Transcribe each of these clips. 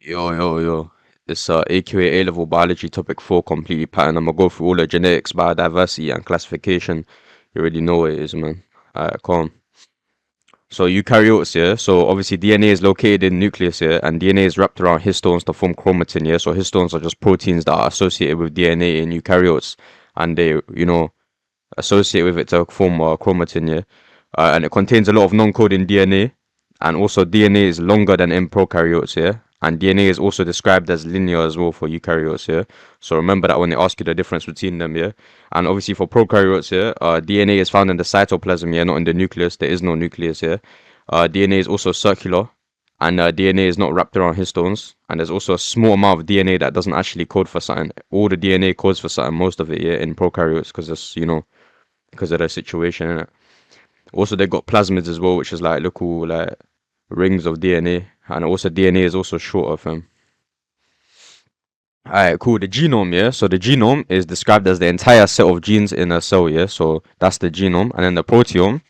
Yo. It's AQA A-level biology topic 4 completely pattern. I'm gonna go through all the genetics, biodiversity, and classification. You already know what it is, man. Alright, calm. So eukaryotes, yeah. So obviously DNA is located in nucleus, yeah, and DNA is wrapped around histones to form chromatin, yeah. So histones are just proteins that are associated with DNA in eukaryotes, and they, associate with it to form chromatin, yeah. And it contains a lot of non-coding DNA, and also DNA is longer than in prokaryotes, yeah. And DNA is also described as linear as well for eukaryotes, yeah. So remember that when they ask you the difference between them, yeah. And obviously for prokaryotes, yeah, DNA is found in the cytoplasm, yeah, not in the nucleus. There is no nucleus, yeah. DNA is also circular, and DNA is not wrapped around histones. And there's also a small amount of DNA that doesn't actually code for something. All the DNA codes for something, most of it, yeah, in prokaryotes, because it's, because of their situation, innit? Also, they got plasmids as well, which is like little like rings of DNA, and also DNA is also short of them. Alright, cool. The genome, yeah. So the genome is described as the entire set of genes in a cell, yeah. So that's the genome, and then the proteome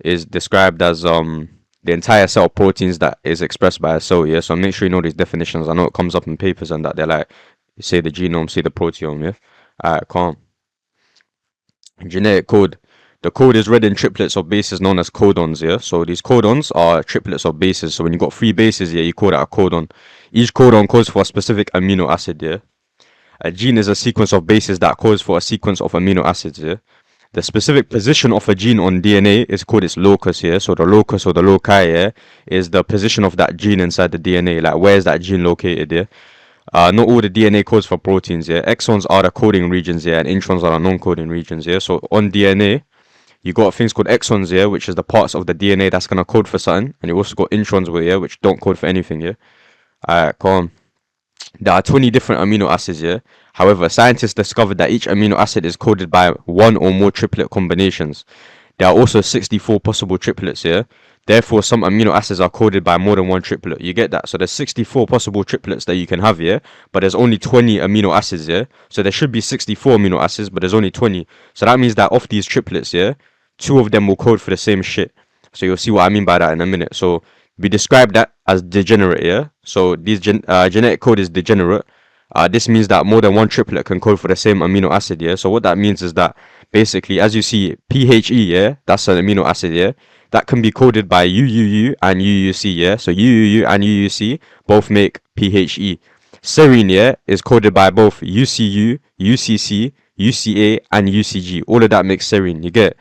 is described as the entire set of proteins that is expressed by a cell, yeah. So make sure you know these definitions. I know it comes up in papers and that they're like, say the genome, say the proteome, yeah. Alright, calm. Genetic code. The code is read in triplets of bases known as codons, yeah? So these codons are triplets of bases. So when you got three bases, yeah, you call that a codon. Each codon codes for a specific amino acid, yeah? A gene is a sequence of bases that codes for a sequence of amino acids, yeah? The specific position of a gene on DNA is called its locus, yeah? So the locus or the loci, yeah, is the position of that gene inside the DNA. Like, where is that gene located, yeah? Not all the DNA codes for proteins, yeah? Exons are the coding regions, yeah, and introns are the non-coding regions, yeah? So on DNA, you got things called exons, yeah, which is the parts of the DNA that's gonna code for something, and you also got introns, yeah, which don't code for anything, yeah. Alright, calm. There are 20 different amino acids, yeah. However, scientists discovered that each amino acid is coded by one or more triplet combinations. There are also 64 possible triplets, yeah. Therefore, some amino acids are coded by more than one triplet. You get that? So there's 64 possible triplets that you can have, yeah. But there's only 20 amino acids, yeah. So there should be 64 amino acids, but there's only 20. So that means that of these triplets, yeah, two of them will code for the same shit. So you'll see what I mean by that in a minute. So we describe that as degenerate, yeah. So these genetic code is degenerate. This means that more than one triplet can code for the same amino acid, yeah. So what that means is that basically, as you see, PHE, yeah, that's an amino acid, yeah, that can be coded by UUU and UUC, yeah. So UUU and UUC both make PHE. Serine, yeah, is coded by both UCU, UCC, UCA, and UCG. All of that makes serine. You get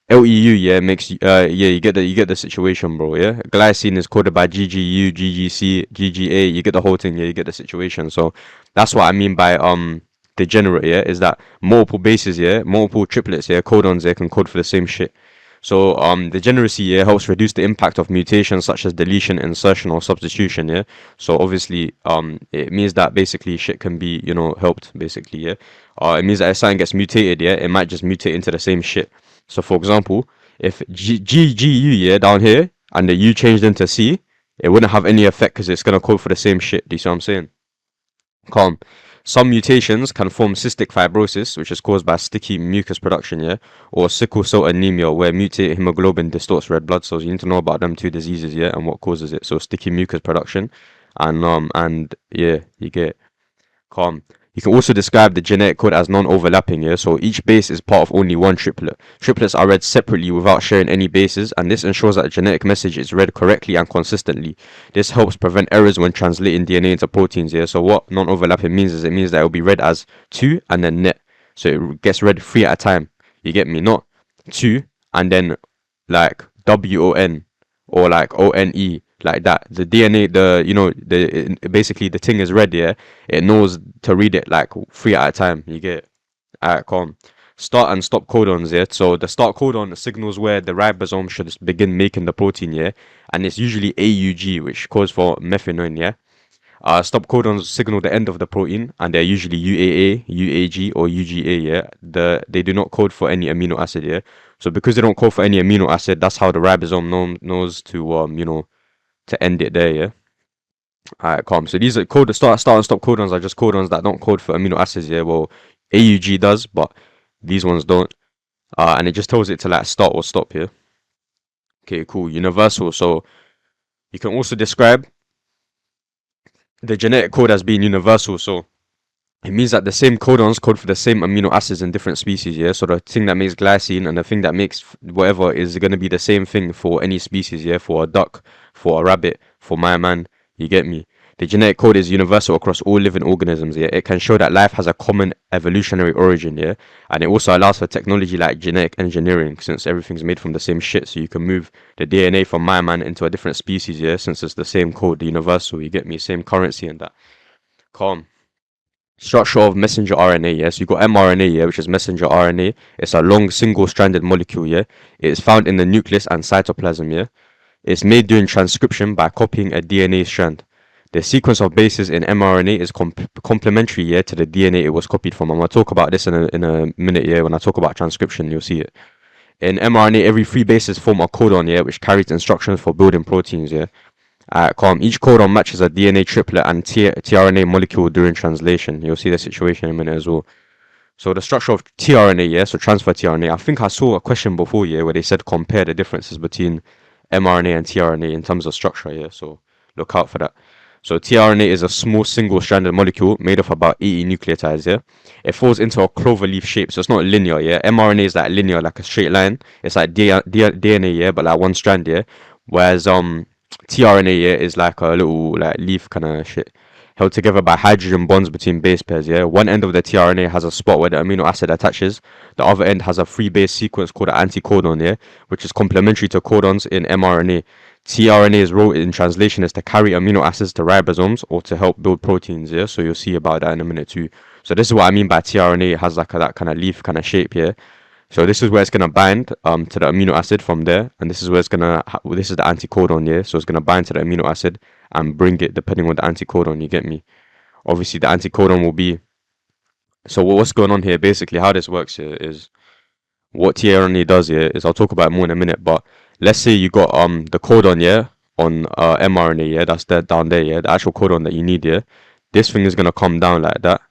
LEU, yeah, makes yeah, you get the situation, bro. Yeah, glycine is coded by GGU, GGC, GGA. You get the whole thing. Yeah, you get the situation. So that's what I mean by degenerate. Yeah, is that multiple bases, yeah, multiple triplets, yeah, codons, yeah, can code for the same shit. So degeneracy, yeah, helps reduce the impact of mutations such as deletion, insertion, or substitution, yeah. So obviously it means that basically shit can be, helped, basically, yeah. It means that if something gets mutated, yeah, it might just mutate into the same shit. So for example, if GGU, yeah, down here, and the U changed into C, it wouldn't have any effect because it's gonna code for the same shit. Do you see what I'm saying? Calm. Some mutations can form cystic fibrosis, which is caused by sticky mucus production, yeah, or sickle cell anemia, where mutated hemoglobin distorts red blood cells. You need to know about them two diseases, yeah, and what causes it. So sticky mucus production, and yeah, you get calm. You can also describe the genetic code as non-overlapping, yeah? So each base is part of only one triplet. Triplets are read separately without sharing any bases, and this ensures that the genetic message is read correctly and consistently. This helps prevent errors when translating DNA into proteins, yeah? So what non-overlapping means is it means that it will be read as 2 and then net. So it gets read 3 at a time. You get me? Not 2 and then like WON or like ONE, like that. The DNA, basically the thing is read, yeah. It knows to read it like 3 at a time. You get it? Alright, calm. Start and stop codons, yeah. So the start codon signals where the ribosome should begin making the protein, yeah. And it's usually AUG, which codes for methionine, yeah. Stop codons signal the end of the protein, and they're usually UAA, UAG, or UGA, yeah. They do not code for any amino acid, yeah. So because they don't code for any amino acid, that's how the ribosome knows to end it there, yeah. Alright, calm. So these are start and stop codons are just codons that don't code for amino acids, yeah. Well, AUG does, but these ones don't. And it just tells it to like start or stop here. Okay, cool. Universal. So you can also describe the genetic code as being universal. So it means that the same codons code for the same amino acids in different species, yeah? So the thing that makes glycine and the thing that makes whatever is going to be the same thing for any species, yeah? For a duck, for a rabbit, for my man, you get me? The genetic code is universal across all living organisms, yeah? It can show that life has a common evolutionary origin, yeah? And it also allows for technology like genetic engineering, since everything's made from the same shit, so you can move the DNA from my man into a different species, yeah? Since it's the same code, the universal, you get me? Same currency and that. Calm. Structure of messenger RNA, yes. You got mRNA, yeah, which is messenger RNA. It's a long single-stranded molecule, yeah. It is found in the nucleus and cytoplasm, yeah. It's made during transcription by copying a DNA strand. The sequence of bases in mRNA is complementary, yeah, to the DNA it was copied from. I'm gonna talk about this in a minute, yeah. When I talk about transcription, you'll see it. In mRNA, every 3 bases form a codon, yeah, which carries instructions for building proteins, yeah. Calm. Each codon matches a DNA triplet and tRNA molecule during translation. You'll see the situation in a minute as well. So the structure of tRNA, yeah, so transfer tRNA. I think I saw a question before, yeah, where they said compare the differences between mRNA and tRNA in terms of structure, yeah. So look out for that. So tRNA is a small single-stranded molecule made of about 80 nucleotides, yeah. It falls into a clover leaf shape, so it's not linear, yeah. mRNA is like linear, like a straight line. It's like DNA, yeah, but like one strand, yeah. Whereas tRNA, yeah, is like a little like leaf kind of shit, held together by hydrogen bonds between base pairs, yeah. One end of the tRNA has a spot where the amino acid attaches. The other end has a 3 base sequence called an anticodon, yeah, which is complementary to codons in mRNA. tRNA's role in translation is to carry amino acids to ribosomes or to help build proteins, yeah. So you'll see about that in a minute too. So this is what I mean by tRNA. It has like that kind of leaf kind of shape, yeah. So this is where it's gonna bind to the amino acid from there, and this is where it's gonna this is the anticodon, yeah. So it's gonna bind to the amino acid and bring it depending on the anticodon. You get me? Obviously, the anticodon will be. So what's going on here? Basically, how this works here is what tRNA does here is I'll talk about it more in a minute. But let's say you got the codon, yeah, on mRNA, yeah, that's there down there, yeah, the actual codon that you need, yeah. This thing is gonna come down like that.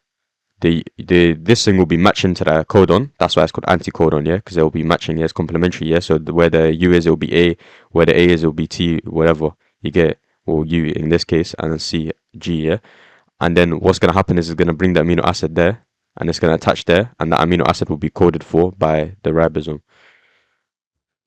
This thing will be matching to the codon. That's why it's called anticodon, yeah, because it will be matching. Yeah, it's complementary. Yeah, so where the U is, it will be A. Where the A is, it will be T. Whatever you get, or U in this case, and then C, G. Yeah, and then what's gonna happen is it's gonna bring the amino acid there, and it's gonna attach there, and that amino acid will be coded for by the ribosome.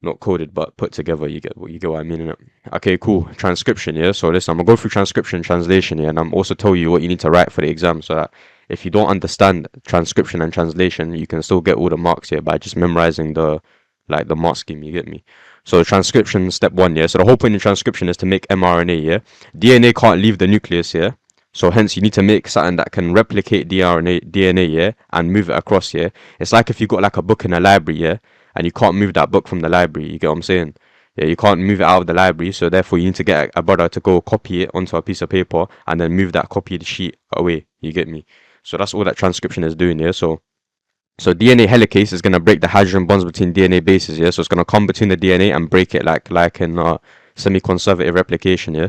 Not coded, but put together. You get what I mean, innit? Okay, cool. Transcription, yeah. So listen, I'm gonna go through transcription, translation, yeah, and I'm also tell you what you need to write for the exam, so that if you don't understand transcription and translation, you can still get all the marks here by just memorizing the mark scheme. You get me? So transcription, step 1, yeah. So the whole point in transcription is to make mRNA, yeah. DNA can't leave the nucleus, yeah. So hence you need to make something that can replicate DNA, yeah, and move it across, yeah. It's like if you got like a book in a library, yeah, and you can't move that book from the library. You get what I'm saying? Yeah, you can't move it out of the library, so therefore you need to get a brother to go copy it onto a piece of paper and then move that copied sheet away. You get me? So that's all that transcription is doing, yeah. So DNA helicase is gonna break the hydrogen bonds between DNA bases, yeah. So it's gonna come between the DNA and break it like in semi-conservative replication, yeah.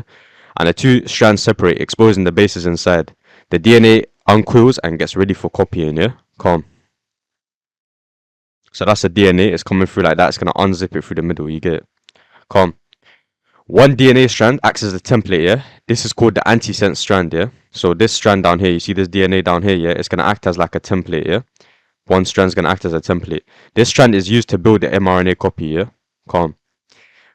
And the two strands separate, exposing the bases inside. The DNA uncoils and gets ready for copying, yeah. Calm. So that's the DNA. It's coming through like that. It's gonna unzip it through the middle. You get it? Calm. One DNA strand acts as a template, yeah. This is called the antisense strand, yeah. So this strand down here, you see this DNA down here, yeah. It's gonna act as like a template, yeah. One strand's gonna act as a template. This strand is used to build the mRNA copy, yeah. Calm.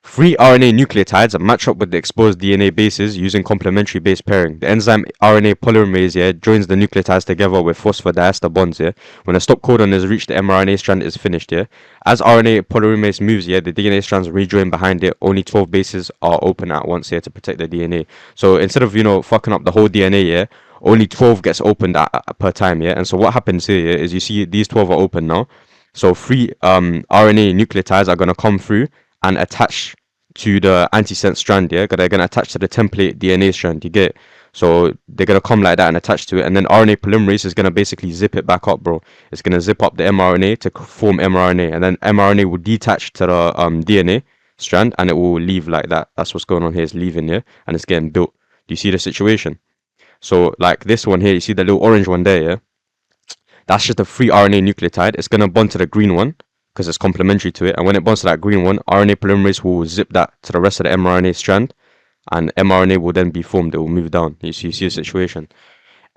3 RNA nucleotides match up with the exposed DNA bases using complementary base pairing. The enzyme RNA polymerase, yeah, joins the nucleotides together with phosphodiester bonds, yeah. When a stop codon is reached, the mRNA strand is finished, yeah. As RNA polymerase moves, yeah, the DNA strands rejoin behind it. Only 12 bases are open at once, yeah, to protect the DNA. So instead of, fucking up the whole DNA, yeah, only 12 gets opened per time, yeah. And so what happens here, yeah, is you see these 12 are open now. So 3 RNA nucleotides are gonna come through and attach to the antisense strand, yeah, because they're gonna attach to the template DNA strand. You get? So they're gonna come like that and attach to it, and then RNA polymerase is gonna basically zip it back up, bro. It's gonna zip up the mRNA to form mRNA, and then mRNA will detach to the DNA strand, and it will leave like that. That's what's going on here. It's leaving, yeah, and it's getting built. Do you see the situation? So like this one here, you see the little orange one there, yeah? That's just a 3 RNA nucleotide. It's gonna bond to the green one, because it's complementary to it, and when it bonds to that green one, RNA polymerase will zip that to the rest of the mRNA strand, and mRNA will then be formed. It will move down. You see the situation.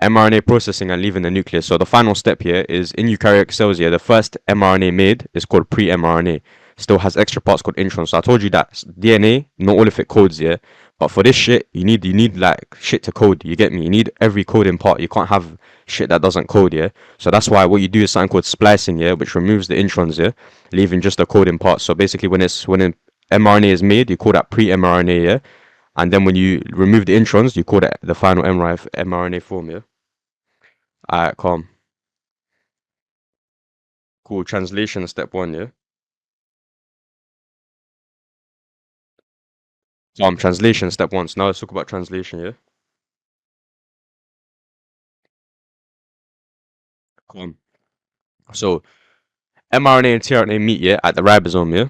mRNA processing and leaving the nucleus. So the final step here is in eukaryotic cells here, the first mRNA made is called pre-mRNA. Still has extra parts called introns. So I told you that DNA, not all of it codes, yeah. But for this shit, you need like shit to code. You get me? You need every coding part. You can't have shit that doesn't code, yeah. So that's why what you do is something called splicing, yeah, which removes the introns, yeah, leaving just the coding part. So basically, when mRNA is made, you call that pre-mRNA, yeah. And then when you remove the introns, you call it the final mRNA form, yeah. Alright, calm. Cool. Translation step one, yeah. Translation step one. So now let's talk about translation, yeah. Calm. So mRNA and tRNA meet, yeah, at the ribosome, yeah.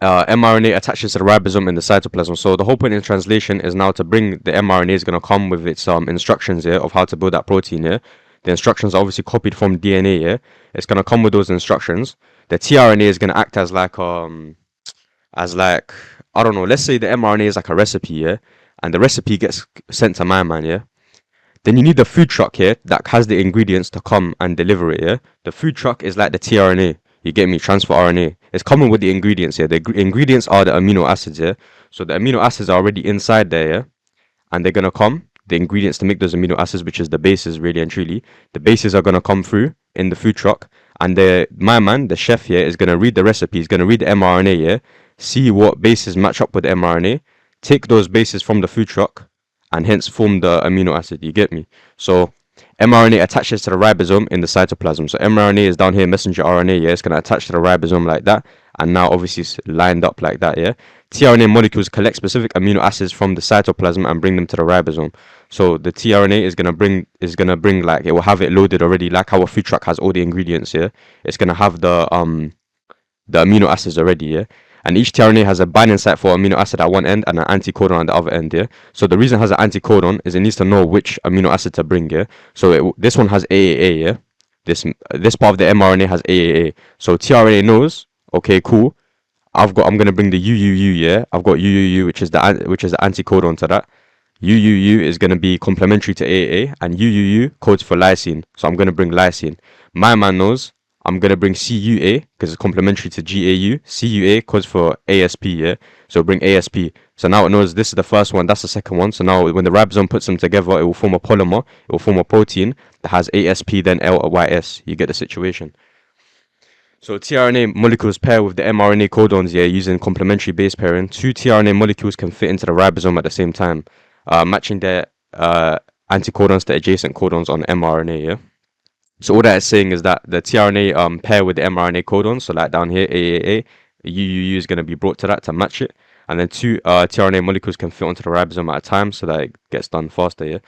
mRNA attaches to the ribosome in the cytoplasm. So the whole point in translation is now to bring the mRNA is gonna come with its instructions here of how to build that protein here. The instructions are obviously copied from DNA here. It's gonna come with those instructions. The tRNA is gonna act as like I don't know. Let's say the mRNA is like a recipe, yeah, and the recipe gets sent to my man, yeah. Then you need the food truck here that has the ingredients to come and deliver it, yeah? The food truck is like the tRNA. You get me? Transfer RNA. It's coming with the ingredients here. The ingredients are the amino acids, yeah? So the amino acids are already inside there, yeah? And they're gonna come, the ingredients to make those amino acids, which is the bases, really and truly. The bases are gonna come through in the food truck. And my man, the chef here, is gonna read the recipe. He's gonna read the mRNA, yeah? See what bases match up with the mRNA. Take those bases from the food truck and hence form the amino acid. You get me? So mRNA attaches to the ribosome in the cytoplasm. So mRNA is down here, messenger RNA, yeah, it's gonna attach to the ribosome like that, and now obviously it's lined up like that, yeah. tRNA molecules collect specific amino acids from the cytoplasm and bring them to the ribosome. So the tRNA is gonna bring like, it will have it loaded already, like how a food truck has all the ingredients, yeah. It's gonna have the amino acids already, yeah. And each tRNA has a binding site for amino acid at one end and an anticodon at the other end, yeah. So the reason it has an anticodon is it needs to know which amino acid to bring, yeah. So this one has AAA, yeah. This part of the mRNA has AAA. So tRNA knows, okay, cool. I'm gonna bring the UUU, yeah. I've got UUU, which is the anticodon to that. UUU is gonna be complementary to AAA, and UUU codes for lysine. So I'm gonna bring lysine. My man knows I'm gonna bring CUA because it's complementary to GAU. CUA codes for ASP, yeah. So bring ASP. So now it knows this is the first one, that's the second one. So now when the ribosome puts them together, it will form a polymer. It will form a protein that has ASP then LYS. You get the situation. So tRNA molecules pair with the mRNA codons here using complementary base pairing. Two tRNA molecules can fit into the ribosome at the same time, matching their anticodons to adjacent codons on mRNA, yeah. So all that is saying is that the tRNA pair with the mRNA codon, so like down here, AAA, UUU is going to be brought to that to match it. And then two tRNA molecules can fit onto the ribosome at a time, so that it gets done faster, yeah?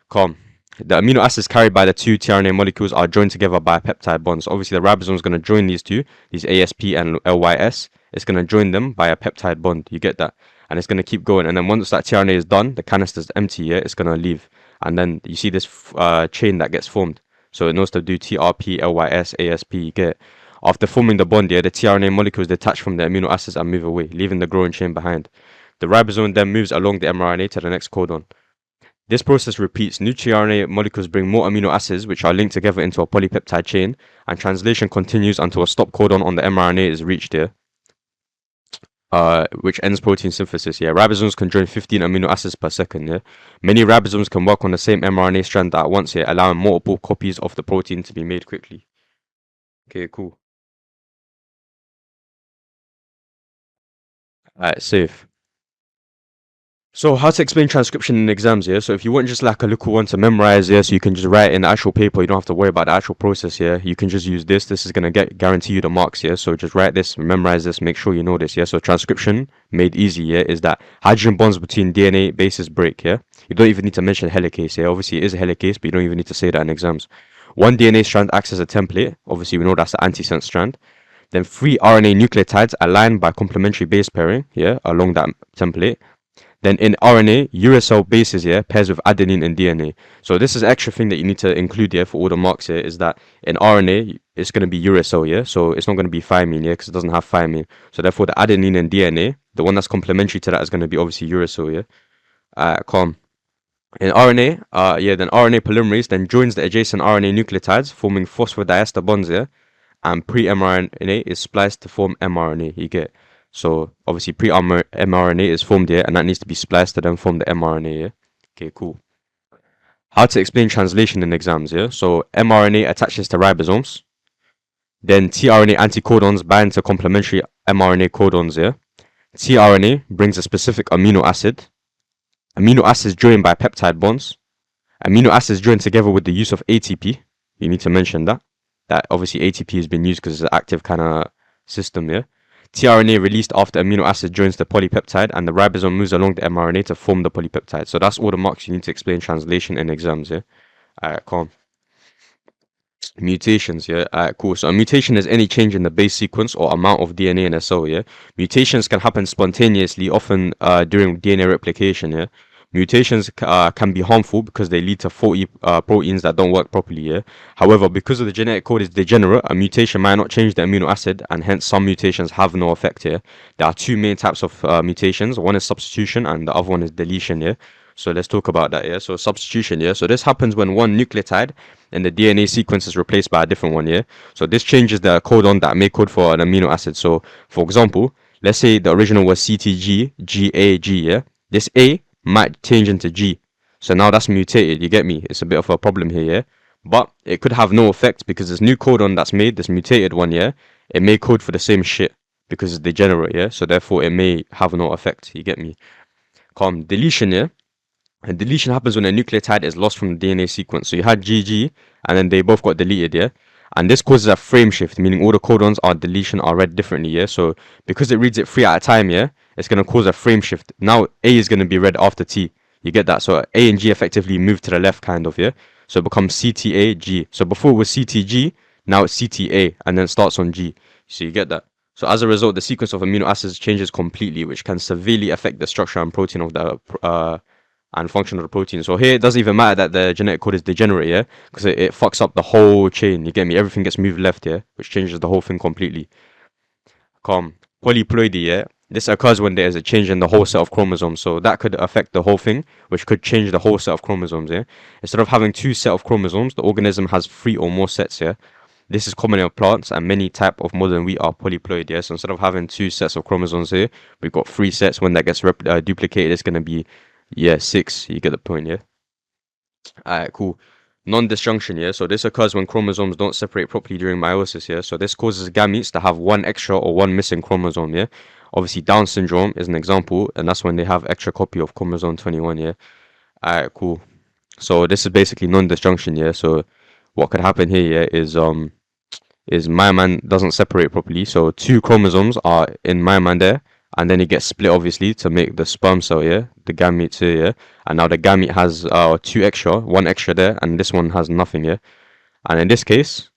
Calm. The amino acids carried by the two tRNA molecules are joined together by peptide bonds. Obviously, the ribosome is going to join these two, these ASP and LYS. It's going to join them by a peptide bond. You get that? And it's going to keep going. And then once that tRNA is done, the canister is empty, yeah? It's going to leave. And then you see this chain that gets formed. So it knows to do TRP, LYS, ASP, you get it. After forming the bond here, the tRNA molecules detach from the amino acids and move away, leaving the growing chain behind. The ribosome then moves along the mRNA to the next codon. This process repeats. New tRNA molecules bring more amino acids, which are linked together into a polypeptide chain, and translation continues until a stop codon on the mRNA is reached here, which ends protein synthesis. Yeah, ribosomes can join 15 amino acids per second. Yeah, many ribosomes can work on the same mRNA strand at once here, allowing multiple copies of the protein to be made quickly. Okay, cool. Alright, safe. So how to explain transcription in exams here. So if you want just like a little one to memorize here, so you can just write in the actual paper, you don't have to worry about the actual process here. You can just use this. This is gonna guarantee you the marks here. So just write this, memorize this, make sure you know this. Yeah. So transcription made easy here is that hydrogen bonds between DNA bases break. Yeah. You don't even need to mention helicase here. Obviously it is a helicase, but you don't even need to say that in exams. One DNA strand acts as a template. Obviously we know that's the antisense strand. Then 3 RNA nucleotides align by complementary base pairing. Yeah, along that template. Then in RNA, uracil bases, yeah, pairs with adenine and DNA. So this is extra thing that you need to include here for all the marks here, is that in RNA, it's going to be uracil, yeah? So it's not going to be thymine, yeah, because it doesn't have thymine. So therefore, the adenine and DNA, the one that's complementary to that is going to be obviously uracil, yeah? Calm. In RNA, then RNA polymerase then joins the adjacent RNA nucleotides, forming phosphodiester bonds, yeah? And pre-mRNA is spliced to form mRNA, you get. So obviously pre-mRNA is formed here, and that needs to be spliced to then form the mRNA, yeah? Okay, cool. How to explain translation in exams, yeah? So mRNA attaches to ribosomes, then tRNA anticodons bind to complementary mRNA codons, yeah? tRNA brings a specific amino acid. Amino acids joined by peptide bonds. Amino acids joined together with the use of ATP. You need to mention that. That obviously ATP has been used because it's an active kind of system, yeah? tRNA released after amino acid joins the polypeptide, and the ribosome moves along the mRNA to form the polypeptide. So that's all the marks you need to explain translation in exams, yeah? Alright, calm. Mutations, yeah? Alright, cool. So a mutation is any change in the base sequence or amount of DNA in a cell, yeah? Mutations can happen spontaneously, often during DNA replication, yeah? Mutations can be harmful because they lead to faulty proteins that don't work properly, yeah? However, because of the genetic code is degenerate, a mutation might not change the amino acid, and hence some mutations have no effect here. There are two main types of mutations. One is substitution and the other one is deletion, yeah? So let's talk about that, yeah? So substitution, yeah? So this happens when one nucleotide in the DNA sequence is replaced by a different one, yeah? So this changes the codon that may code for an amino acid. So, for example, let's say the original was CTG, GAG, yeah? This A might change into G. So now that's mutated, you get me? It's a bit of a problem here, yeah? But it could have no effect because this new codon that's made, this mutated one, yeah? It may code for the same shit because it's degenerate, yeah? So therefore it may have no effect, you get me? Calm. Deletion, yeah? And deletion happens when a nucleotide is lost from the DNA sequence. So you had GG, and then they both got deleted, yeah? And this causes a frame shift, meaning all the codons are deletion are read differently, yeah? So because it reads it 3 at a time, yeah? It's going to cause a frame shift. Now A is going to be read after T. You get that? So A and G effectively move to the left, kind of, yeah? So it becomes CTAG. So before it was CTG, now it's CTA, and then starts on G. So you get that? So as a result, the sequence of amino acids changes completely, which can severely affect the structure and protein of the and function of the protein. So here it doesn't even matter that the genetic code is degenerate, yeah, because it fucks up the whole chain. You get me? Everything gets moved left, yeah, which changes the whole thing completely. Calm. Polyploidy, yeah. This occurs when there is a change in the whole set of chromosomes, so that could affect the whole thing, which could change the whole set of chromosomes, yeah. Instead of having 2 sets of chromosomes, the organism has 3 or more sets, yeah. This is common in plants, and many type of modern wheat are polyploid, yeah. So instead of having 2 sets of chromosomes here, we've got 3 sets. When that gets duplicated, it's going to be 6. You get the point, yeah? Alright, cool. Non-disjunction, yeah? So this occurs when chromosomes don't separate properly during meiosis, yeah? So this causes gametes to have 1 extra or 1 missing chromosome, yeah? Obviously, Down syndrome is an example, and that's when they have extra copy of chromosome 21, yeah? Alright, cool. So this is basically non-disjunction, yeah? So what could happen here, yeah, is my man doesn't separate properly. So 2 chromosomes are in my man there, and then it gets split obviously to make the sperm cell, yeah, the gametes here, yeah, and now the gamete has 2 extra, 1 extra there, and this one has nothing, yeah, and in this case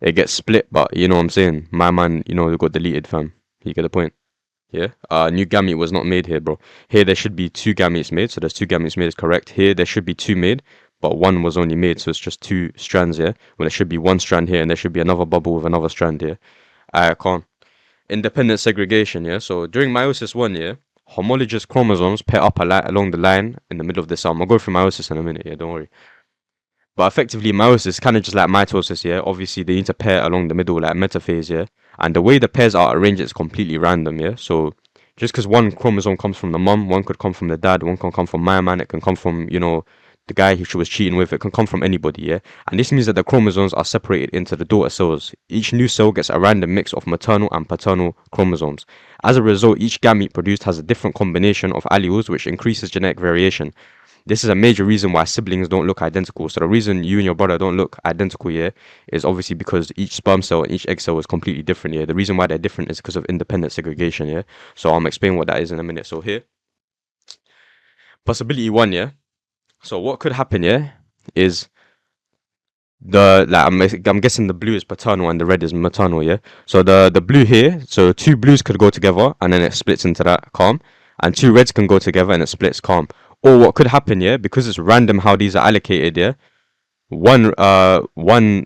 it gets split, but you know what I'm saying, my man, you know, it got deleted, fam. You get the point? Yeah. New gamete was not made here, bro. Here there should be 2 gametes made, so there's 2 gametes made is correct. Here there should be 2 made, but 1 was only made, so it's just 2 strands here. Well, there should be 1 strand here, and there should be another bubble with another strand here. I can't. Independent segregation, yeah? So during meiosis 1, yeah, homologous chromosomes pair up along the line in the middle of the cell. I'm gonna go through meiosis in a minute, yeah, don't worry. But effectively, meiosis is kind of just like mitosis, yeah? Obviously, they need to pair along the middle, like metaphase, yeah? And the way the pairs are arranged is completely random, yeah? So just because one chromosome comes from the mum, one could come from the dad, one can come from my man, it can come from, you know, the guy who she was cheating with, it can come from anybody, yeah? And this means that the chromosomes are separated into the daughter cells. Each new cell gets a random mix of maternal and paternal chromosomes. As a result, each gamete produced has a different combination of alleles, which increases genetic variation. This is a major reason why siblings don't look identical. So the reason you and your brother don't look identical, yeah, is obviously because each sperm cell and each egg cell is completely different, yeah? The reason why they're different is because of independent segregation, yeah? So I'll explain what that is in a minute. So here, possibility 1, yeah? So what could happen, yeah, is I'm guessing the blue is paternal and the red is maternal, yeah. So the blue here, so 2 blues could go together and then it splits into that, calm. and two reds can go together and it splits, calm. Or what could happen, yeah, because it's random how these are allocated, yeah, one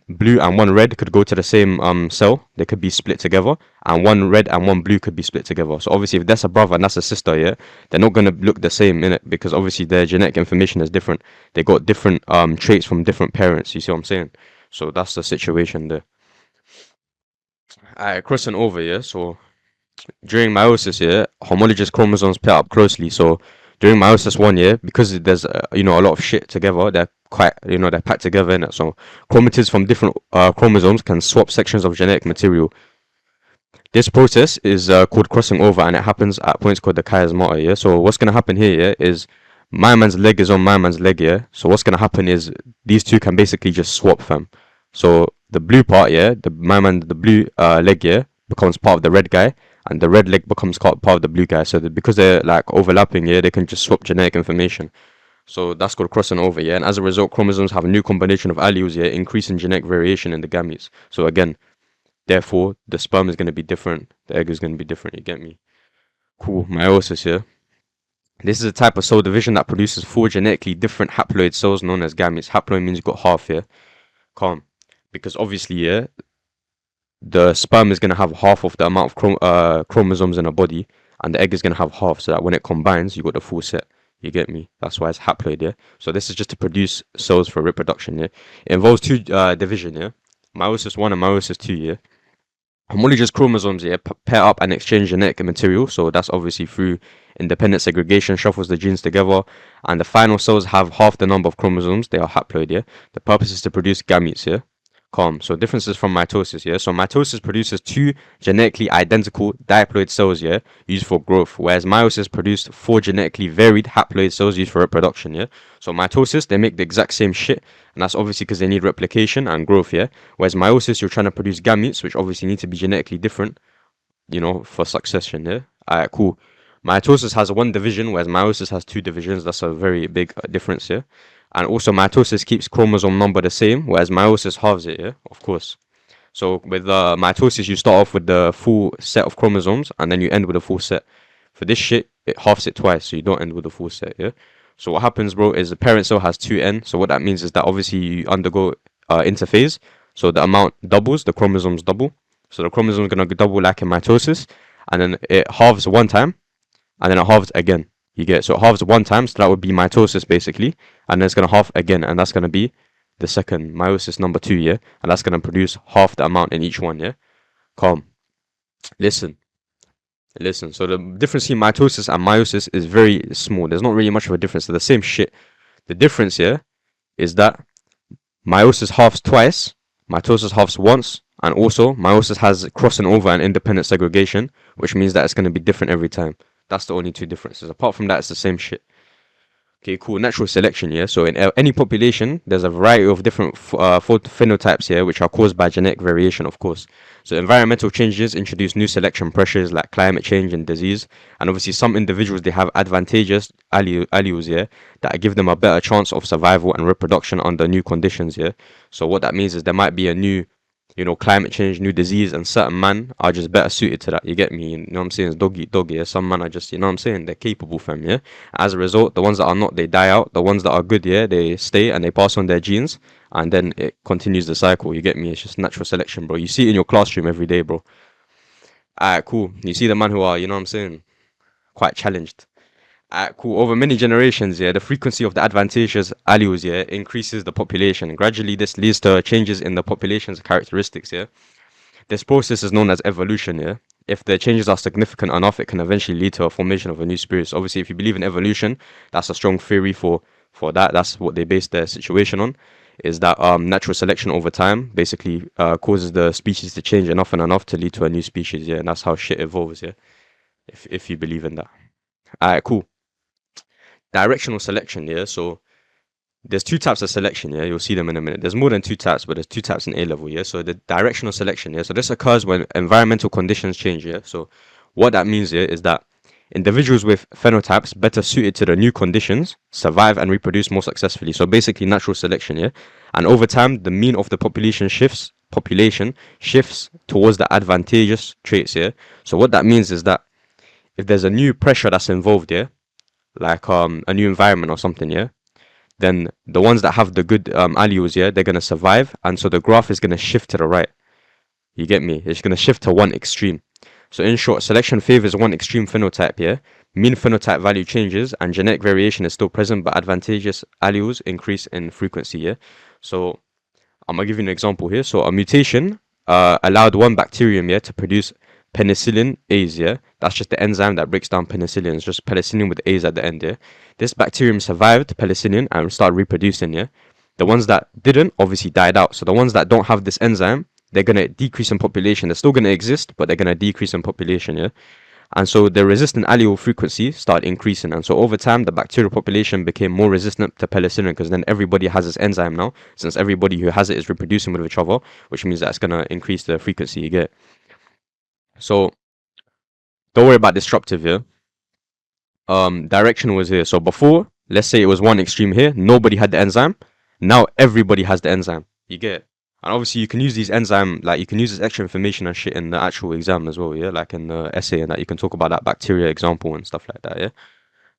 blue and one red could go to the same cell. They could be split together, and one red and one blue could be split together. So obviously, if that's a brother and that's a sister, yeah, they're not gonna look the same in it because obviously their genetic information is different. They got different traits from different parents. You see what I'm saying? So that's the situation there. Alright, crossing over, yeah. So during meiosis, yeah, homologous chromosomes pair up closely. So during meiosis 1, yeah, because there's a lot of shit together, they're quite they're packed together in it. So chromatids from different chromosomes can swap sections of genetic material. This process is called crossing over, and it happens at points called the chiasmata. Yeah. So what's gonna happen here, yeah, is my man's leg is on my man's leg, yeah. So what's gonna happen is these two can basically just swap, fam. So the blue part, yeah, the blue leg, yeah, becomes part of the red guy, and the red leg becomes part of the blue guy. So because they're like overlapping, yeah, they can just swap genetic information. So that's called crossing over, yeah. And as a result, chromosomes have a new combination of alleles, yeah, increasing genetic variation in the gametes. So again, therefore, the sperm is going to be different, the egg is going to be different. You get me? Cool. Meiosis, yeah. This is a type of cell division that produces four genetically different haploid cells known as gametes. Haploid means you've got half, yeah. Calm. Because obviously, yeah, the sperm is going to have half of the amount of chromosomes in a body, and the egg is going to have half, so that when it combines, you got the full set. You get me? That's why it's haploid, yeah? So this is just to produce cells for reproduction, yeah? It involves two division, yeah? Meiosis 1 and meiosis 2, yeah? Homologous chromosomes, yeah, pair up and exchange genetic material, so that's obviously through independent segregation, shuffles the genes together, and the final cells have half the number of chromosomes, they are haploid, yeah? The purpose is to produce gametes, yeah? Calm. So differences from mitosis, yeah. So mitosis produces two genetically identical diploid cells, yeah, used for growth, whereas meiosis produced four genetically varied haploid cells used for reproduction, yeah. So mitosis, they make the exact same shit, and that's obviously because they need replication and growth, yeah. Whereas meiosis, you're trying to produce gametes, which obviously need to be genetically different, for succession, yeah. Alright, cool. Mitosis has one division, whereas meiosis has two divisions. That's a very big difference, yeah. And also mitosis keeps chromosome number the same, whereas meiosis halves it, yeah, of course. So with mitosis, you start off with the full set of chromosomes, and then you end with a full set. For this shit, it halves it twice, so you don't end with a full set, yeah? So what happens, bro, is the parent cell has 2n, so what that means is that obviously you undergo interphase, so the amount doubles, the chromosomes double. So the chromosome is going to double like in mitosis, and then it halves one time, and then it halves again. You get, so it halves one time, so that would be mitosis basically, and then it's going to halve again, and that's going to be the second meiosis number 2, yeah, and that's going to produce half the amount in each one, yeah. Calm. Listen. So the difference between mitosis and meiosis is very small. There's not really much of a difference. They're the same shit. The difference here is that meiosis halves twice, mitosis halves once, and also meiosis has crossing over and independent segregation, which means that it's going to be different every time. That's the only two differences. Apart from that, it's the same shit. Okay, cool. Natural selection, yeah. So in any population, there's a variety of different phenotypes here, which are caused by genetic variation, of course. So environmental changes introduce new selection pressures like climate change and disease. And obviously, some individuals, they have advantageous alleles, yeah, that give them a better chance of survival and reproduction under new conditions, yeah. So what that means is there might be a new climate change, new disease, and certain men are just better suited to that. You get me? You know what I'm saying? It's dog eat dog, yeah. Some men are just, you know what I'm saying? They're capable, fam, yeah. As a result, the ones that are not, they die out. The ones that are good, yeah, they stay and they pass on their genes, and then it continues the cycle. You get me? It's just natural selection, bro. You see it in your classroom every day, bro. Alright, cool. You see the man who are, you know what I'm saying, quite challenged. Cool. Over many generations, yeah, the frequency of the advantageous alleles, yeah, increases the population. And gradually, this leads to changes in the population's characteristics, yeah. This process is known as evolution, yeah. If the changes are significant enough, it can eventually lead to a formation of a new species. Obviously, if you believe in evolution, that's a strong theory for that. That's what they base their situation on, is that natural selection over time basically causes the species to change enough and enough to lead to a new species, yeah. And that's how shit evolves, yeah. If you believe in that. Alright, cool. Directional selection, yeah. So there's two types of selection, yeah. You'll see them in a minute. There's more than two types, but there's two types in A level, yeah. So the directional selection, yeah. So this occurs when environmental conditions change, yeah. So what that means here is that individuals with phenotypes better suited to the new conditions survive and reproduce more successfully. So basically natural selection, yeah. And over time, the mean of the population shifts towards the advantageous traits, yeah. So what that means is that if there's a new pressure that's involved, yeah, like a new environment or something, yeah, then the ones that have the good alleles, yeah, they're gonna survive, and so the graph is gonna shift to the right. You get me? It's gonna shift to one extreme. So in short, selection favors one extreme phenotype, yeah. Mean phenotype value changes and genetic variation is still present, but advantageous alleles increase in frequency, yeah. So I'm gonna give you an example here. So a mutation allowed one bacterium, yeah, to produce penicillin A's, yeah. That's just the enzyme that breaks down penicillin. It's just penicillin with A's at the end, yeah. This bacterium survived penicillin and started reproducing, yeah. The ones that didn't obviously died out. So the ones that don't have this enzyme, they're gonna decrease in population. They're still gonna exist, but they're gonna decrease in population, yeah. And so the resistant allele frequency started increasing. And so over time, the bacterial population became more resistant to penicillin because then everybody has this enzyme now, since everybody who has it is reproducing with each other, which means that's going to increase the frequency you get. So don't worry about disruptive here. Direction was here. So before, let's say it was one extreme here, nobody had the enzyme. Now everybody has the enzyme. You get it? And obviously you can use these enzyme, like you can use this extra information and shit in the actual exam as well, yeah? Like in the essay and that you can talk about that bacteria example and stuff like that, yeah?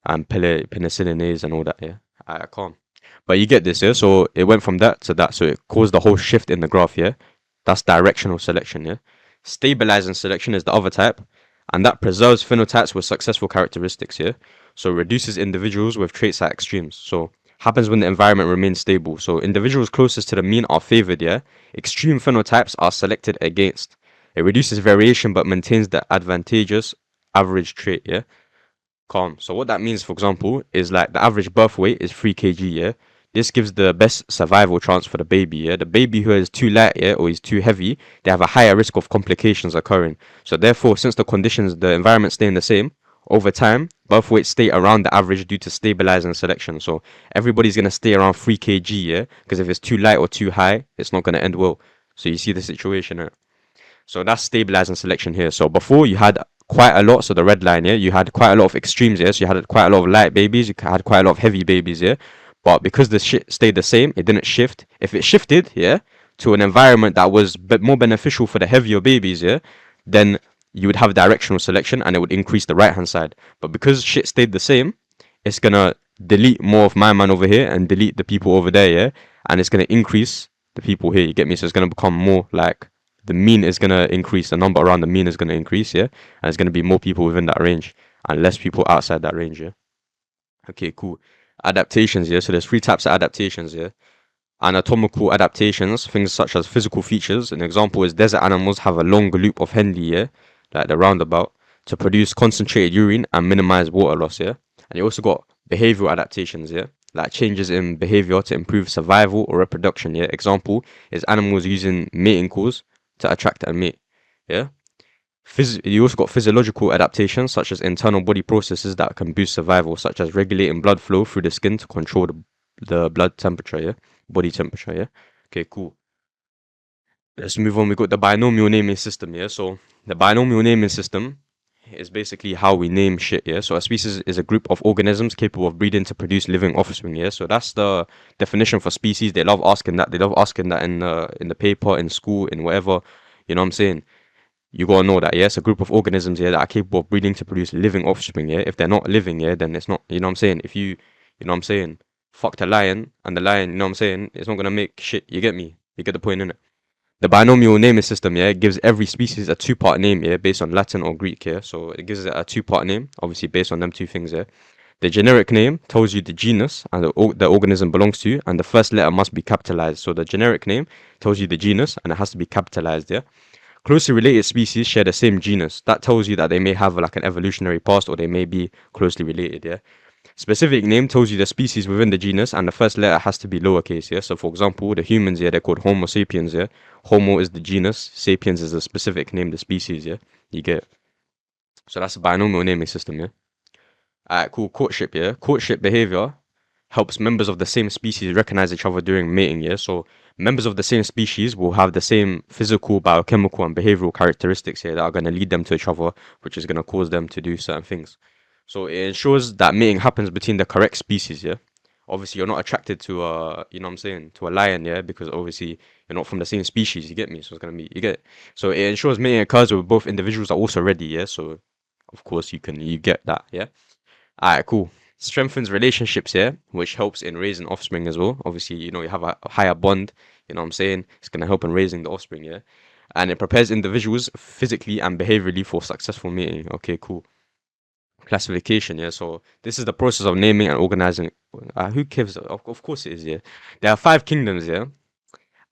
And penicillinase and all that, yeah? I can't. But you get this, yeah? So it went from that to that, so it caused the whole shift in the graph, yeah? That's directional selection, yeah? Stabilizing selection is the other type, and that preserves phenotypes with successful characteristics, yeah? So reduces individuals with traits at extremes. So happens when the environment remains stable. So individuals closest to the mean are favored, yeah? Extreme phenotypes are selected against. It reduces variation but maintains the advantageous average trait, yeah? Calm. So what that means, for example, is like the average birth weight is 3 kg, yeah? This gives the best survival chance for the baby, yeah? The baby who is too light, yeah, or is too heavy, they have a higher risk of complications occurring. So therefore, since the conditions, the environment staying the same, over time, birth weights stay around the average due to stabilizing selection. So everybody's going to stay around 3 kg, yeah? Because if it's too light or too high, it's not going to end well. So you see the situation, yeah? So that's stabilizing selection here. So before you had quite a lot, so the red line, yeah, you had quite a lot of extremes, yeah. So you had quite a lot of light babies, you had quite a lot of heavy babies, yeah. But because the shit stayed the same, it didn't shift. If it shifted, yeah, to an environment that was more beneficial for the heavier babies, yeah, then you would have directional selection and it would increase the right hand side. But because shit stayed the same, it's gonna delete more of my man over here and delete the people over there, yeah, and it's gonna increase the people here. You get me? So it's gonna become more like the mean is gonna increase. The number around the mean is gonna increase, yeah, and there's gonna be more people within that range and less people outside that range, yeah. Okay, cool. Adaptations, yeah. So there's three types of adaptations, yeah. Anatomical adaptations, things such as physical features. An example is desert animals have a long loop of Henle, yeah, like the roundabout, to produce concentrated urine and minimize water loss, yeah. And you also got behavioral adaptations, yeah, like changes in behavior to improve survival or reproduction, yeah. Example is animals using mating calls to attract and mate, yeah. You also got physiological adaptations such as internal body processes that can boost survival, such as regulating blood flow through the skin to control the blood temperature, yeah, body temperature, yeah. Okay, cool. Let's move on. We got the binomial naming system, yeah. So the binomial naming system is basically how we name shit, yeah. So a species is a group of organisms capable of breeding to produce living offspring, yeah. So that's the definition for species. They love asking that. They love asking that in the paper, in school, in whatever. You know what I'm saying? You gotta know that, yeah, it's a group of organisms, yeah, that are capable of breeding to produce living offspring, yeah. If they're not living, yeah, then it's not, you know what I'm saying? If you know what I'm saying, fucked a lion, and the lion, you know what I'm saying, it's not gonna make shit, you get me? You get the point, innit? The binomial naming system, yeah, gives every species a two-part name, yeah, based on Latin or Greek, yeah. So it gives it a two-part name, obviously based on them two things, yeah. The generic name tells you the genus and the organism belongs to, and the first letter must be capitalized. So the generic name tells you the genus, and it has to be capitalized, yeah. Closely related species share the same genus. That tells you that they may have like an evolutionary past or they may be closely related, yeah. Specific name tells you the species within the genus and the first letter has to be lowercase, yeah. So for example, the humans, yeah, they're called Homo sapiens, yeah. Homo is the genus, sapiens is the specific name, the species, yeah. You get it? So that's a binomial naming system, yeah. Alright, cool. Courtship, yeah. Courtship behavior helps members of the same species recognize each other during mating, yeah. So members of the same species will have the same physical, biochemical, and behavioral characteristics here that are going to lead them to each other, which is going to cause them to do certain things. So it ensures that mating happens between the correct species, yeah. Obviously, you're not attracted to you know what I'm saying, to a lion, yeah, because obviously you're not from the same species, you get me? So it's gonna be, you get it? So it ensures mating occurs where both individuals are also ready, yeah. So of course you get that, yeah. Alright, cool. Strengthens relationships here, which helps in raising offspring as well. Obviously, you have a higher bond, you know what I'm saying? It's gonna help in raising the offspring, yeah. And it prepares individuals physically and behaviorally for successful mating. Okay, cool. Classification, yeah. So this is the process of naming and organizing. Who cares? Of course it is, yeah. There are five kingdoms, yeah.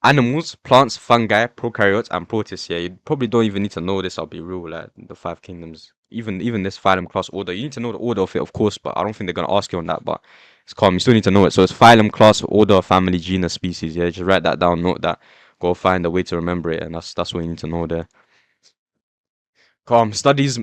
Animals, plants, fungi, prokaryotes, and protists. Yeah, you probably don't even need to know this. I'll be real, like the five kingdoms. Even this phylum, class, order. You need to know the order of it, of course, but I don't think they're gonna ask you on that. But it's calm. You still need to know it. So it's phylum, class, order, family, genus, species. Yeah, just write that down. Note that. Go find a way to remember it, and that's what you need to know there. Calm. Studies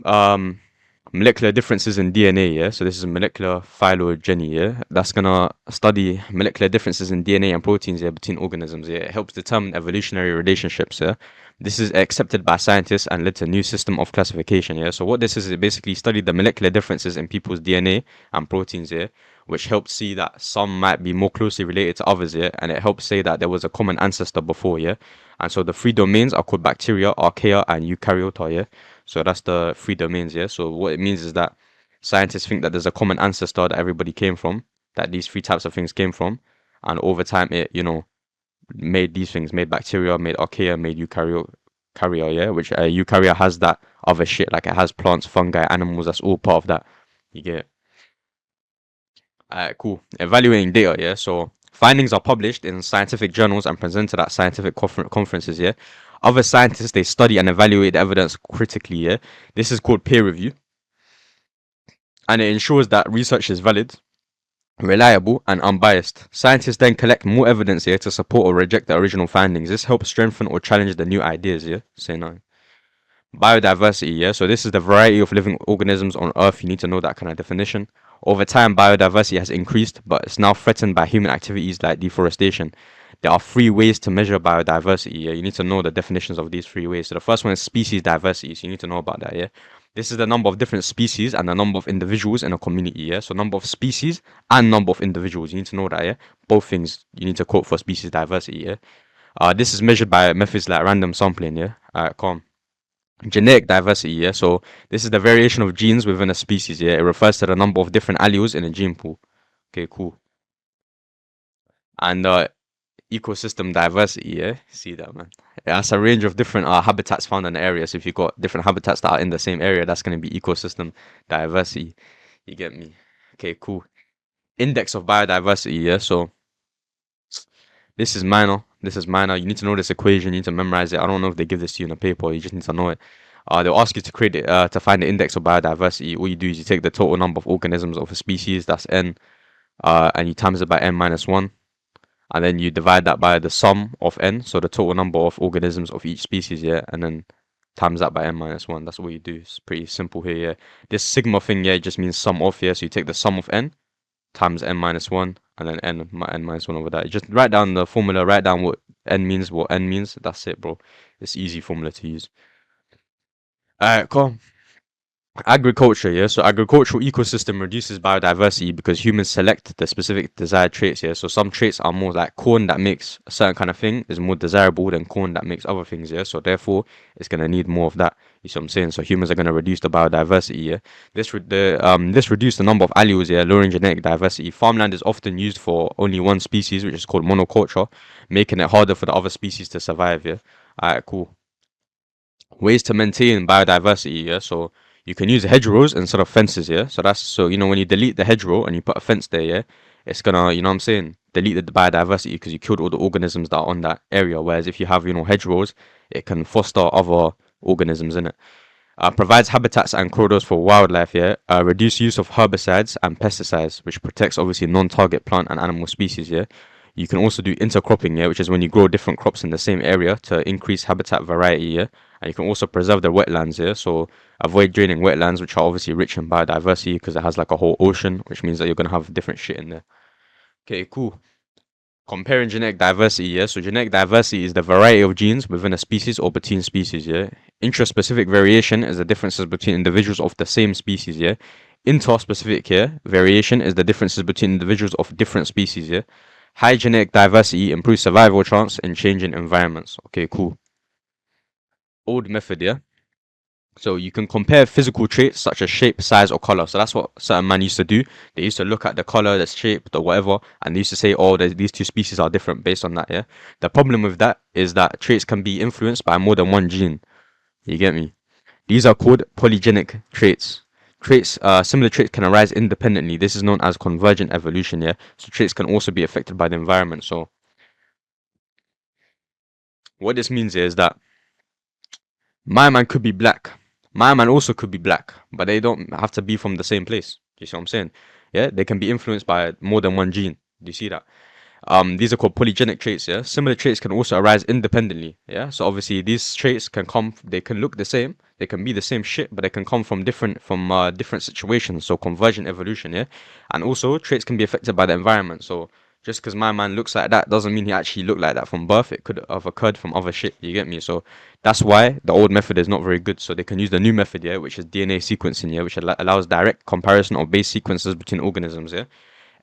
molecular differences in DNA, yeah? So this is molecular phylogeny, yeah? That's gonna study molecular differences in DNA and proteins, yeah, between organisms, yeah? It helps determine evolutionary relationships, yeah? This is accepted by scientists and led to a new system of classification, yeah? So what this is, it basically studied the molecular differences in people's DNA and proteins, yeah? Which helped see that some might be more closely related to others, yeah? And it helped say that there was a common ancestor before, yeah? And so the three domains are called bacteria, archaea, and eukaryota, yeah? So that's the three domains, yeah. So what it means is that scientists think that there's a common ancestor that everybody came from, that these three types of things came from, and over time it, made these things, made bacteria, made archaea, made eukarya, yeah. Which eukarya has that other shit, like it has plants, fungi, animals. That's all part of that. You get it? Cool. Evaluating data, yeah. So findings are published in scientific journals and presented at scientific conferences, yeah. Other scientists they study and evaluate the evidence critically, yeah. This is called peer review, and it ensures that research is valid, reliable, and unbiased. Scientists then collect more evidence here to support or reject the original findings. This helps strengthen or challenge the new ideas, yeah. Say no. Biodiversity, yeah. So this is the variety of living organisms on Earth. You need to know that kind of definition. Over time, biodiversity has increased, but it's now threatened by human activities like deforestation. There are three ways to measure biodiversity. Yeah, you need to know the definitions of these three ways. So the first one is species diversity. So you need to know about that. Yeah, this is the number of different species and the number of individuals in a community. Yeah, so number of species and number of individuals. You need to know that. Yeah, both things you need to quote for species diversity. Yeah, this is measured by methods like random sampling. Yeah, calm. Genetic diversity, yeah. So this is the variation of genes within a species, yeah. It refers to the number of different alleles in a gene pool. Okay, cool. And ecosystem diversity, yeah. See that, man. Yeah, that's a range of different habitats found in the area. So if you've got different habitats that are in the same area, that's going to be ecosystem diversity. You get me? Okay, cool. Index of biodiversity, yeah. So this is minor. This is minor. You need to know this equation. You need to memorize it. I don't know if they give this to you in a paper. You just need to know it. They'll ask you to create it, to find the index of biodiversity. All you do is you take the total number of organisms of a species, that's n, and you times it by n minus 1, and then you divide that by the sum of n, so the total number of organisms of each species, yeah, and then times that by n minus 1. That's all you do. It's pretty simple here, yeah. This sigma thing, yeah, it just means sum of, yeah, so you take the sum of n times n minus 1, and then n minus 1 over that. You just write down the formula, write down what n means, That's it, bro. It's easy formula to use. Alright, cool. Agriculture, yeah. So agricultural ecosystem reduces biodiversity because humans select the specific desired traits, yeah. So some traits are more like corn that makes a certain kind of thing is more desirable than corn that makes other things, yeah. So therefore, it's gonna need more of that. You see what I'm saying? So humans are gonna reduce the biodiversity, yeah. This reduce the number of alleles, yeah, lowering genetic diversity. Farmland is often used for only one species, which is called monoculture, making it harder for the other species to survive, yeah. Alright, cool. Ways to maintain biodiversity, yeah. So you can use hedgerows instead of fences, yeah. So that's so when you delete the hedgerow and you put a fence there, yeah, it's gonna, you know what I'm saying, delete the biodiversity because you killed all the organisms that are on that area. Whereas if you have, hedgerows, it can foster other organisms in it. Provides habitats and corridors for wildlife, yeah. Reduce use of herbicides and pesticides, which protects obviously non-target plant and animal species, yeah. You can also do intercropping, yeah, which is when you grow different crops in the same area to increase habitat variety, yeah. And you can also preserve the wetlands, yeah. So avoid draining wetlands, which are obviously rich in biodiversity because it has like a whole ocean, which means that you're gonna have different shit in there. Okay, cool. Comparing genetic diversity, yeah. So genetic diversity is the variety of genes within a species or between species, yeah. Intraspecific variation is the differences between individuals of the same species, yeah. Interspecific, yeah, variation is the differences between individuals of different species, yeah. High genetic diversity improves survival chance in changing environments. Okay, cool. Old method, yeah. So you can compare physical traits such as shape, size, or color. So that's what certain man used to do. They used to look at the color, the shape, the whatever, and they used to say, "Oh, these two species are different based on that." Yeah. The problem with that is that traits can be influenced by more than one gene. You get me? These are called polygenic traits. Similar traits can arise independently. This is known as convergent evolution. Yeah. So traits can also be affected by the environment. So what this means is that my man could be black. My man also could be black, but they don't have to be from the same place. Do you see what I'm saying? Yeah, they can be influenced by more than one gene. Do you see that? These are called polygenic traits. Yeah, similar traits can also arise independently. Yeah, so obviously these traits can come. They can look the same. They can be the same shit, but they can come from different situations. So convergent evolution. Yeah, and also traits can be affected by the environment. So just because my man looks like that doesn't mean he actually looked like that from birth. It could have occurred from other shit. You get me? So that's why the old method is not very good. So they can use the new method, yeah, which is DNA sequencing, yeah, which allows direct comparison of base sequences between organisms, yeah.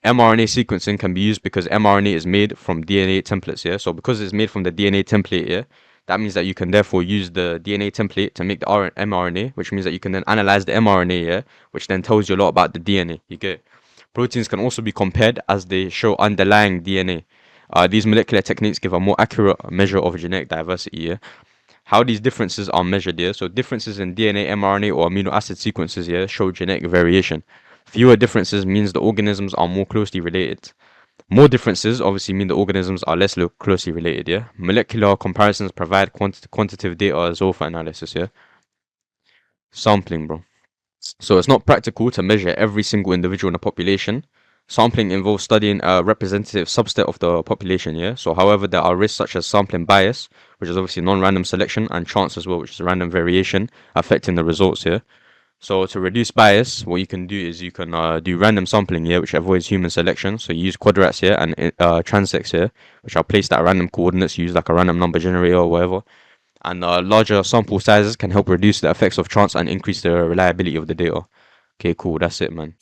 mRNA sequencing can be used because mRNA is made from DNA templates, yeah. So because it's made from the DNA template, yeah, that means that you can therefore use the DNA template to make the mRNA, which means that you can then analyze the mRNA, yeah, which then tells you a lot about the DNA. You get it? Proteins can also be compared as they show underlying DNA. These molecular techniques give a more accurate measure of genetic diversity, yeah. How these differences are measured, yeah. So differences in DNA, mRNA, or amino acid sequences, yeah, show genetic variation. Fewer differences means the organisms are more closely related. More differences obviously mean the organisms are less closely related, yeah. Molecular comparisons provide quantitative data as well for analysis, yeah. Sampling, bro. So it's not practical to measure every single individual in a population. Sampling involves studying a representative subset of the population, yeah? So however, there are risks such as sampling bias, which is obviously non-random selection, and chance as well, which is random variation affecting the results, yeah? So to reduce bias, what you can do is you can do random sampling here, which avoids human selection. So you use quadrats here and transects here, which are placed at random coordinates. You use like a random number generator or whatever. And larger sample sizes can help reduce the effects of chance and increase the reliability of the data. Okay, cool. That's it, man.